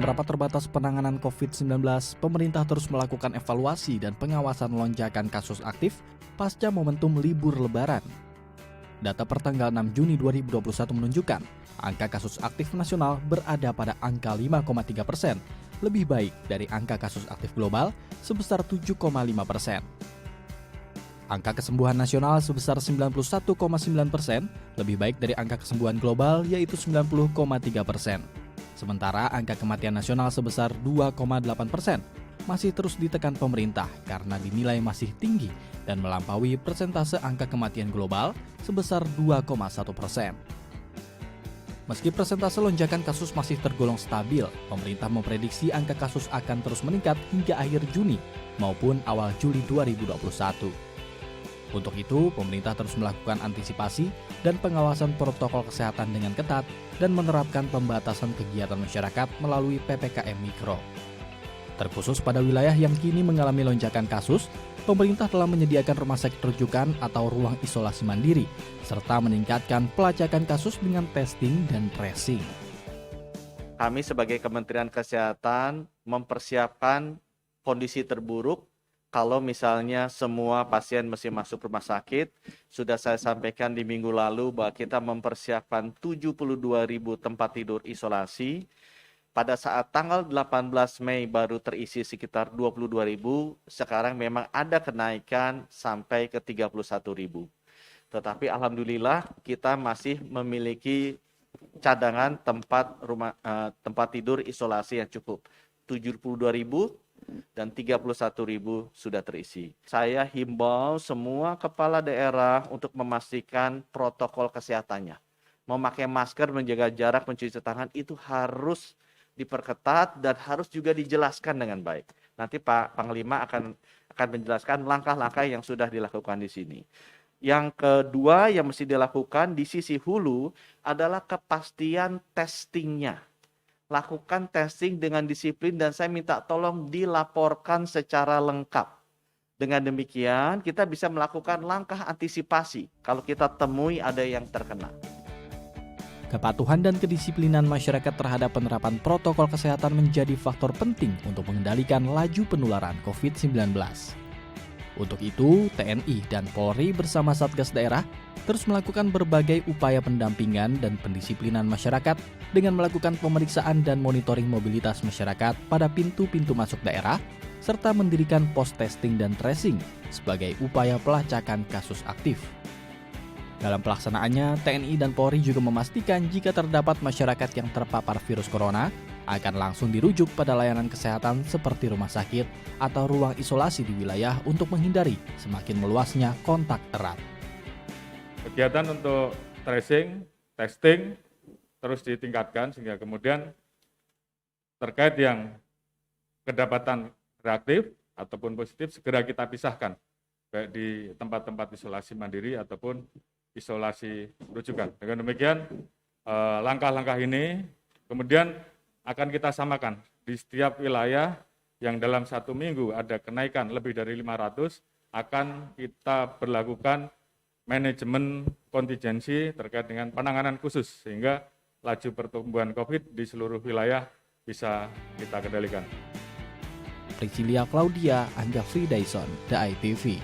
rapat terbatas penanganan COVID-19, pemerintah terus melakukan evaluasi dan pengawasan lonjakan kasus aktif pasca momentum libur Lebaran. Data pertanggal 6 Juni 2021 menunjukkan angka kasus aktif nasional berada pada angka 5,3%, lebih baik dari angka kasus aktif global sebesar 7,5%. Angka kesembuhan nasional sebesar 91,9%, lebih baik dari angka kesembuhan global yaitu 90,3%. Sementara angka kematian nasional sebesar 2,8% masih terus ditekan pemerintah karena dinilai masih tinggi dan melampaui persentase angka kematian global sebesar 2,1%. Meski persentase lonjakan kasus masih tergolong stabil, pemerintah memprediksi angka kasus akan terus meningkat hingga akhir Juni maupun awal Juli 2021. Untuk itu, pemerintah terus melakukan antisipasi dan pengawasan protokol kesehatan dengan ketat dan menerapkan pembatasan kegiatan masyarakat melalui PPKM Mikro. Terkhusus pada wilayah yang kini mengalami lonjakan kasus, pemerintah telah menyediakan rumah sakit rujukan atau ruang isolasi mandiri, serta meningkatkan pelacakan kasus dengan testing dan tracing. Kami sebagai Kementerian Kesehatan mempersiapkan kondisi terburuk kalau misalnya semua pasien mesti masuk rumah sakit. Sudah saya sampaikan di minggu lalu bahwa kita mempersiapkan 72.000 tempat tidur isolasi. Pada saat tanggal 18 Mei baru terisi sekitar 22.000, sekarang memang ada kenaikan sampai ke 31.000. Tetapi alhamdulillah kita masih memiliki cadangan tempat tidur isolasi yang cukup. 72.000 dan 31.000 sudah terisi. Saya himbau semua kepala daerah untuk memastikan protokol kesehatannya. Memakai masker, menjaga jarak, mencuci tangan itu harus diperketat dan harus juga dijelaskan dengan baik. Nanti Pak Panglima akan menjelaskan langkah-langkah yang sudah dilakukan di sini. Yang kedua yang mesti dilakukan di sisi hulu adalah kepastian testingnya. Lakukan testing dengan disiplin dan saya minta tolong dilaporkan secara lengkap. Dengan demikian kita bisa melakukan langkah antisipasi kalau kita temui ada yang terkena. Kepatuhan dan kedisiplinan masyarakat terhadap penerapan protokol kesehatan menjadi faktor penting untuk mengendalikan laju penularan COVID-19. Untuk itu, TNI dan Polri bersama Satgas Daerah terus melakukan berbagai upaya pendampingan dan pendisiplinan masyarakat dengan melakukan pemeriksaan dan monitoring mobilitas masyarakat pada pintu-pintu masuk daerah, serta mendirikan pos testing dan tracing sebagai upaya pelacakan kasus aktif. Dalam pelaksanaannya, TNI dan Polri juga memastikan jika terdapat masyarakat yang terpapar virus corona, akan langsung dirujuk pada layanan kesehatan seperti rumah sakit atau ruang isolasi di wilayah untuk menghindari semakin meluasnya kontak erat. Kegiatan untuk tracing, testing terus ditingkatkan sehingga kemudian terkait yang kedapatan reaktif ataupun positif segera kita pisahkan baik di tempat-tempat isolasi mandiri ataupun isolasi rujukan. Dengan demikian langkah-langkah ini kemudian akan kita samakan di setiap wilayah yang dalam 1 minggu ada kenaikan lebih dari 500, akan kita berlakukan manajemen kontingensi terkait dengan penanganan khusus sehingga laju pertumbuhan COVID di seluruh wilayah bisa kita kendalikan. Priscilia Claudia, Angga Fridaison, The ITV.